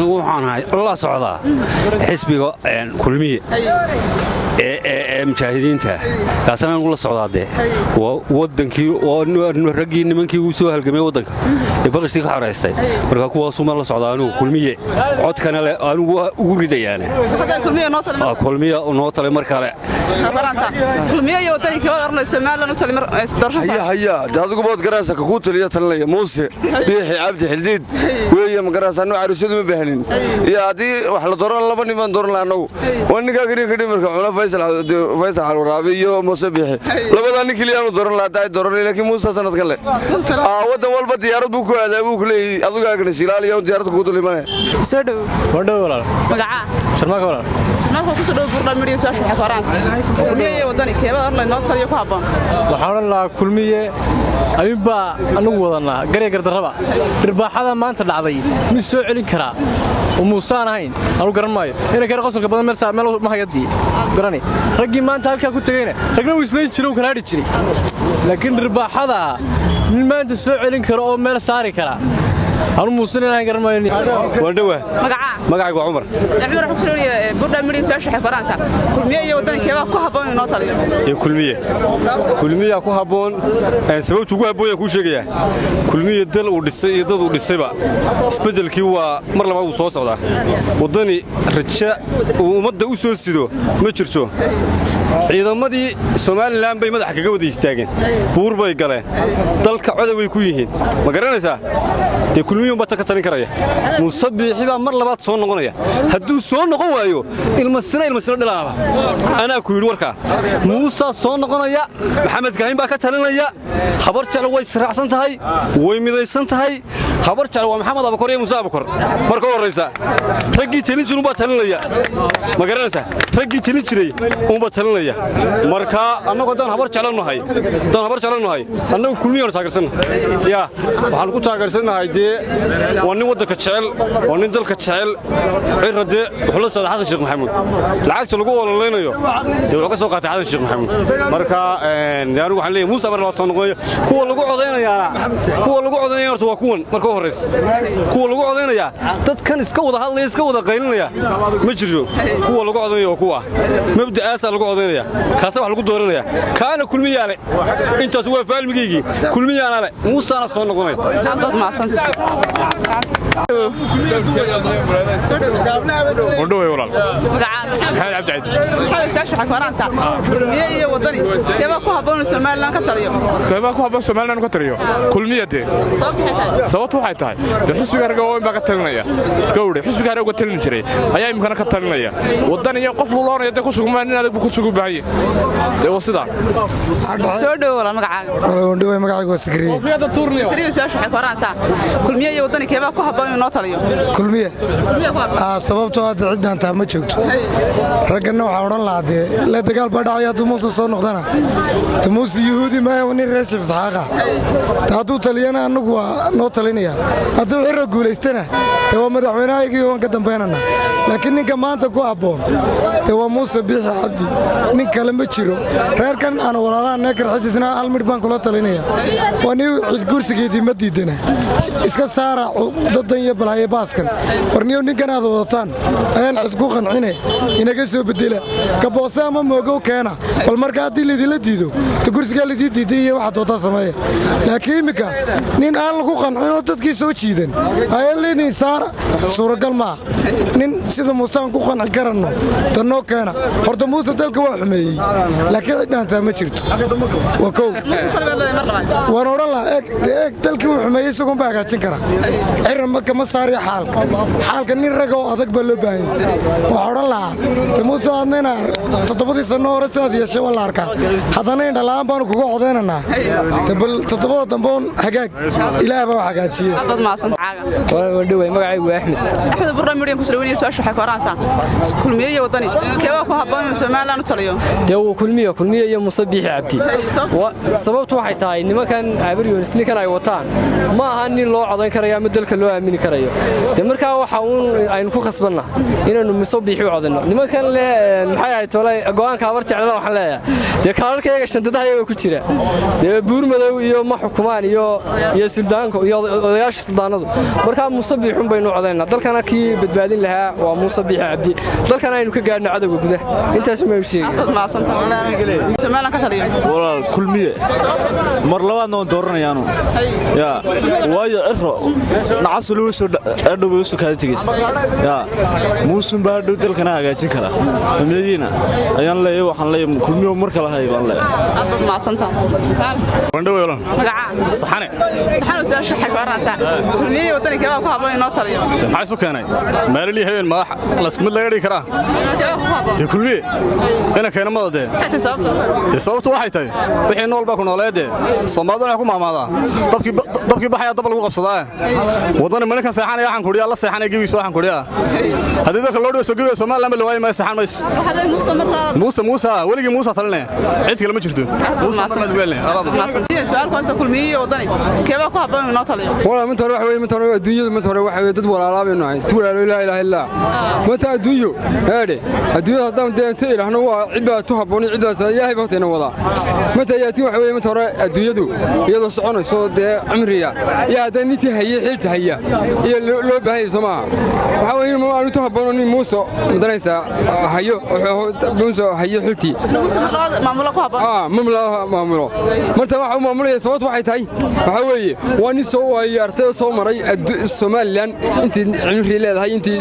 waxaan la socdaa xisbiga kulmiye mujaahidiinta kaasana la socdaade wadankii oo ragii nimankii uu soo halgamay wadanka ee baqashtii ka xoreystay marka kuwaas uma la socdaa anigu kulmiye codkana le anigu ugu ridayaan kulmiye noo tale mar kale kulmiye iyo wadankii wada arnay Soomaaliland tale mar doorasho haya dadku bood garaasa ku taliya talnaya Muuse biixi Cabdi Xildiid weeye ma garaasa anu arshadu ma baahanin iyo hadii wax la dooran laba niman dooran laanagu waniga gari marka cuna Faysal Al-Waraabi iyo Muuse biixi labada nin kaliya anu dooran lahaday dooran laakiin Muuse sanad kale wadan walba diyaarad buu ku aaday buu kaleey adiga agna silaaliyo diyaarad ku dulimanay soo dhaw walaal magaca sharmaaka walaal sharmaaka ku soo dhaw burda midii soo xaxay Faransa kulmiye wadani keeba orlay noo taliyo ku haboon waxaan la kulmiye ayba anigu wadanaa gareegar daraba irbaaxada maanta dhacday mid soo celin kara Muuse ahayn anu garan maayo inay kare qosolka badan meel ma hayadii garani ragii maanta halka ku tagayna ragna uu isleey jiray kala hadhi jiray laakiin irbaaxada nin maanta soo celin kara oo meel saari kara anu Muuse inaan garan maayo wadhawa magacaygu Umar Umar wuxuu soo leeyahay burda midii soo xaxay Faransa kulmiye iyo wadankeeba ku haboon inoo taliyo kulmiye ku haboon sababtu ugu haboon ku sheegaya kulmiye dal uu dhisay iyo dad uu dhisayba isbedelkii waa mar labaad uu soo socdaa wadani raja uu umada u soo sido ma jirto ciidamadii Soomaaliland bay madax kaga wada istaageen buur bay galeen dalka codad way ku yihiin ma garanaysaa kulmiye baa ka talin karaya Muuse biixi baa mar labaad soo noqonaya haduu soo noqon waayo ilma sina dhalaaba ana ku yiri warka Muuse soo noqonaya Maxamed Gahin baa ka talinaya khabar jecel way siraacsan tahay way midaysan tahay khabar jecel waa Maxamed Abukar iyo Muuse Abukar marka horeysa ragii talin jiray baa talinaya ma garanaysaa ragii talin jiray baa talinaya marka anagu daan khabar jecelnahay anagu kulmiye taageersanahay waxaan ku taageersanahay وأنا ودك الشعل وأنا دلك الشعل عرض وحلص هذا حسن الشيخ محمود العكس اللي جوا ولا ينايو يبغى سوق هذا الشيخ محمود مركا يعني روح عليه موسى برا صنقية هو اللي جوا ذينا يا هو كون مركا هرس هو اللي جوا ذينا يا تذكر إسكوا ده هلا إسكوا ده قيلنا يا مجرو هو اللي جوا ذينا وكوا مبدأ أسا اللي جوا ذينا يا كاسة اللي جوا دورنا يا كان كل مية أنت سوى فعل مجيء كل مية أنا موسى أنا صنقنا ودوي ولا هاي عبد العزيز هاي ساشح فرنسا kulmiye wadani keeba ku haboon Soomaaliland ka taliyo kulmiye sababtu waxay tahay xisbiga raga oo baa ka talinaya gowdhe xisbiga raga talin jiray ayaa imkana ka talinaya wadani iyo qof luuloonaya ku sugan in adag ku sugan baahay sida soo dhaw wala magacaaga Sakriye sashح فرنسا kulmiye wadani keeba ku haboon inoo taliyo kulmiye sababtoo ah cidanta ma joogto ragana waxa oran lahaday la dagaal ba dhacaya Muuse soo noqdana Muuse Yahuudi ma wani reeshif saxaqa taadu taliyana anagu waa noo talinaya haduu xiro guuleystana waa madaxweynaha oo ka dambeynana laakiin ninka maanta ku haboon waa Muuse biixi Cabdi nin kale ma jiro reerkan aan walaalana ka xajisna hal mid baan kula talinaya wani cid kursigeedii ma diidana iska saara dadan iyo balaaye baaskan warniyo ninkan aad wadataan ayaan cid ku qancinay inaga soo bedela ka boosay ama moogo keena bal marka hadii la diido kursiga la diiday waxa doonta sameeyo laakiin imika nin aan lagu qancin oo dadkii soo jiidan ayaan leeyahay saara suuragal ma nin sida Muuse ku qanci karano tanoo keena horta Muuse dalka waa xumeeyay laakiin cidanta ma jirto waa koow waan oran la eeg dalka uu xumeeyay isagoo baa hagaajin kara ciidan ma saari xaalka nin rag oo adag ba loo baahay waa oran la Muuse adnayna 7 sano hore saad yeeshay wala arka hadana in dhalaan baan kugu codeynaa tabal 7 damboon hagaag ilaahay baa hagaajiyay dad ma san caaga waa dhaway magacaygu Axmed burra midii ku soo soo shaxay Faransa kulmiye wadani keeba ku haboon Soomaaliland taliyo kulmiye iyo Muuse biixi Cabdi sababtu waxay tahay nimankan abriyoon isnikan ay wataan ma aha nin loo codeyn karayaa madalka loo aamini karayo de markaa waxa uun aynu ku khasbanna inaynu miso biixi u codino nimankan le maxay ahayd tolay go'aanka habar jeclada waxaan leeyahay de kaalarkayga shandadaha iyaga ku jira de buur madow iyo ma xukumaan iyo suldaanka iyo odayaasha suldaanadu markaa muuse biixun baynu codaynaa dalkana kii badbaadin lahaa waa muuse biixi cabdi dalkana aynu ka gaadhno cadowga gudaha intaas ma sheegay walaal kulmiye mar labaadna waan dooranayaanu yaa waayo cirro nacas lagu soo dhaway soo kaada tagaysa yaa muusun baa dhow dalkana hagaajin kara famiyadiina ayaan leeyahay waxaan leeyahay kulmiye mar kale hay baan leeyahay aad maasanta wandhow yolan magaca saxane soo shaxay baranaysa kulmiye waddanka waa ku habboon inoo taliyo maxay soo keenay maalin habeen madax la isku mid laga dhigi karaa de kulmiye ina keena madade sababtu waxay tahay wixii nool baa ku nooleede Soomaalidu ku maamada dabkii baxaya dab lagu qabsadaa wadana manka saxanaya waxaan kuriyaa la saxanay gibiis waxaan kuriyaa hadii dadka loo dhiso gibiis Soomaaliland la waayay ma saxan mays Muuse waligi Muuse talinay cid kale ma jirto Muuse ma weelnay su'aalkaas kulmiye wadani keeba ku habboon inoo taliyo wala mid hore adduunyada mid hore waxa dad walaalaabeen ahay tuulaalo ilaaha ilaaha illa mata adduunyo adduunyada hadaan deento ilaahna waa cid baa tu habboon cidaas ilaahay baa teena wada mata yaati waxa mid hore adduunyadu iyadoo soconayso dee cimriga yaa hadaan intii hayay xilta haya iyo loo baahay Soomaa waxa weeye ma aanu tu habboon Muuse madanaysa hayo Muuse hayo xilti maamulo ku habboon maamulo marta waxa uu maamulaya sababtu waxay tahay waxa weeye waa nin soo waayartay soo maray Soomaaliland intii cimri leedahay intii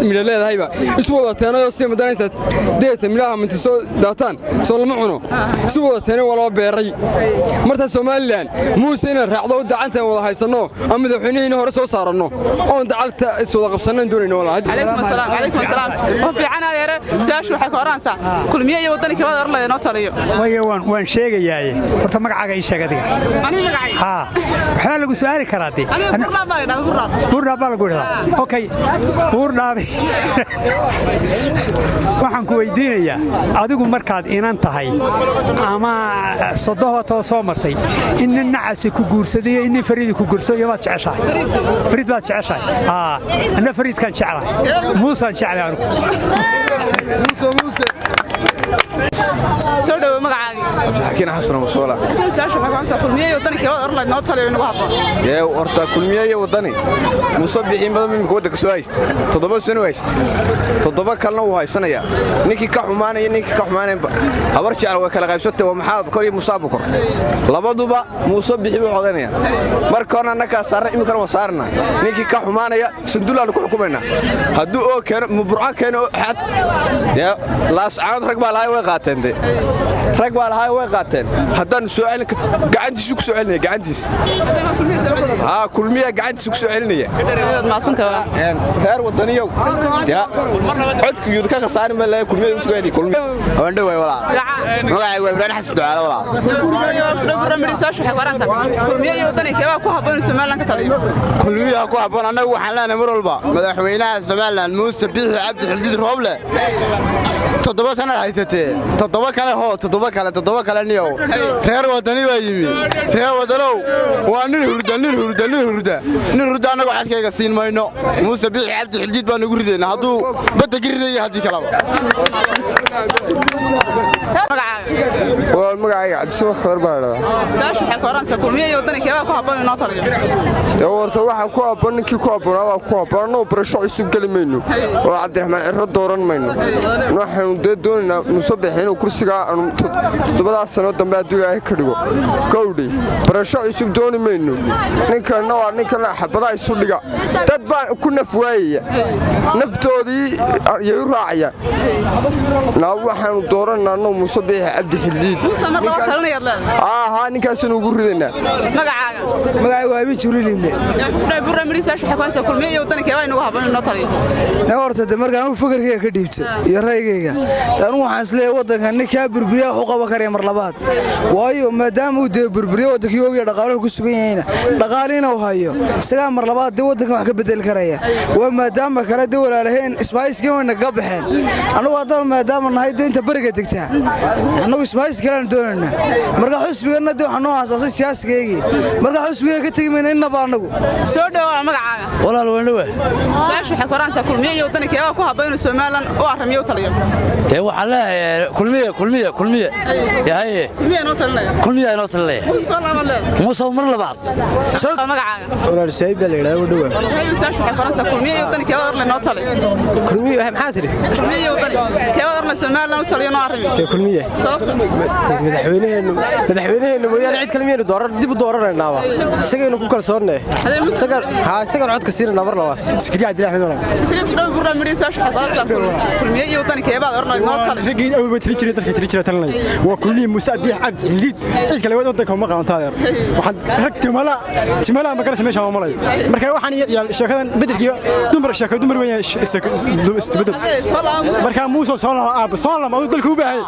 mid leedahayba isu wada teenayo si madanaysa deeta milaha minti soo daataan soo lama cuno isu wada teenay wala beeray marta Soomaaliland Muuse inaan raacdo dacanta wada haysano ama madaxweynaha hore soo saarano oo dacalta isu wada qabsanaan doonayno walaal alaykum asalaam oo fiicana yare saashu waxa ka horaansa kulmiye iyo waddanka wada orlayno inoo taliyo waan sheegayaa horta magacaaga ii sheeg adiga ani magacay waxa lagu su'aali karaa de burra lagu dhahaa okay burraabi waxaan ku weydiinayaa adigu markaad inan tahay ama sodobato soo martay in nacasi ku guursaday in fariid ku guursaday ma jeceshahay fariid baad jeceshahay ana fariid kan jecelahay Muuse jecelahay Muuse soo dhaw magacaaga xakiin xasan muusoola saashu waxa kulmiye waddanka wada orlay noo taliyo inuu habboon horta kulmiye wadani Muuse biixin badan min kooda ka soo haysta 7 sano haysta 7 kalena uu haysanaya ninkii ka xumaanay habar jecel way kala qaybsatay waa maxaad kor iyo Muuse Bukar labaduba Muuse biixi buu codanaya markaana anaka saar imika ma saarna ninkii ka xumaanaya sanduulaan ku xukumayna haduu oo keeno muburca keeno xad laas caad rag baa lahay way qaateen haddaan su'aal gacantiisu ku soo celinaya gacantiis kulmiye gacantiisu ku soo celinaya reer wadaniyow codku yud ka qasaarin ma leeyahay kulmiye isku heli kulmiye waan dhaway walaa magacay waa Ibrahim Xasan Ducaale walaa kulmiye iyo waddanka waa ku habboon Soomaaliland ka taliyo kulmiye ku habboon anagu waxaan leenahay mar walba madaxweynaha Soomaaliland Muuse Biixi Cabdi Xildiid Rooble 7 sano haysatee 7 kale niyow reer wadani waa yimi reer wadanow waa nin hurda anagu xadkayga siin mayno Muuse Biixi Cabdi Xildiid baan ugu rideena hadduu badda giriday hadii kalaba magacayga Cabdi Khayr baa saashu waxa ka horaansa kulmiye iyo waddanka waa ku habboon inoo taliyo horta waxa ku habboon ninkii ku habboonaa waa ku habboon oo barasho isub gali mayno oo Cabdiraxmaan Cirro dooran mayno waxaan doonaa Muuse Biixi inuu kursiga 7 sano dambe Ilaahay ka dhigo kowdii barasho isub dooni mayno ninkana waa ninkana xabada isu dhiga dad baan ku nafwaayay naftoodii iyo raacaya waxaan dooranaa Muuse Biixi Cabdi Xildiid ninkaas inuu ugu ridanaa magacaaga waa Ibn Jibriil burra midhisaashu waxa ka kulmiye iyo waddanka waa inuu habboon inoo taliyo horta markaan uu fikirkayga ka dhiibto iyo raygayga tan waxaan isleeyahay waddanka ninka burburiya wax u qaban karaya mar labaad waayo maadaama uu dee burburiyo wadankii oogiya dhaqaaluhu ku sugan yahayna dhaqaaliina uu hayo isagaa mar labaad dee wadankan wax ka bedeli karaya waa maadaama kale dee walaalaheen isbaayiskan wayna kaga baxeen annagu haddana maadaama nahay dee inta bariga degtaa annagu isbaayis kalean doonayna marka xusbiganna dee waxaa noo aasaasay siyaasigaygii marka xusbiga ka tegi mayna innaba annagu soo dhawaa magacaaga walaal wandhawe su-aashu waxay koraansaa kulmiye iyo waddankii u habboon inuu Soomaaliland u arrimiyo u taliyo dee waxaa leeyahay kulmiye yahaye kulmiye inoo talinaya muuse mar labaad magacaaga walaal Saayib baa la yiraahdaa wandhawe su-aashu waxay koraansaa kulmiye iyo waddankii inoo taliyo kulmiye maxaa tiri kulmiye iyo waddankii Soomaaliland u taliyo noo arrimiyo kulmiye sababta madaxweynaheena mooyaane cid kale miyaynu dib u dooranaynaaba isagaynu ku kalsoonnay isagan codka siinayna mar labaad Sikriya Shrawi Burra Miri soo shaqada kulmiye iyo waddankii baad ornay noo taliyo ragii awal tiri jiray dadka tiri jiray talinay waa kulmiye Muuse Biix Cabdi Xildiid cid kale waddanka ma qaantaayar waxaan rag timala ma garashay meesha ma malay marka waxaan iyo sheekadan bedelkii dumar weyn istibadal marka Muuse soo laabo dalka u baahay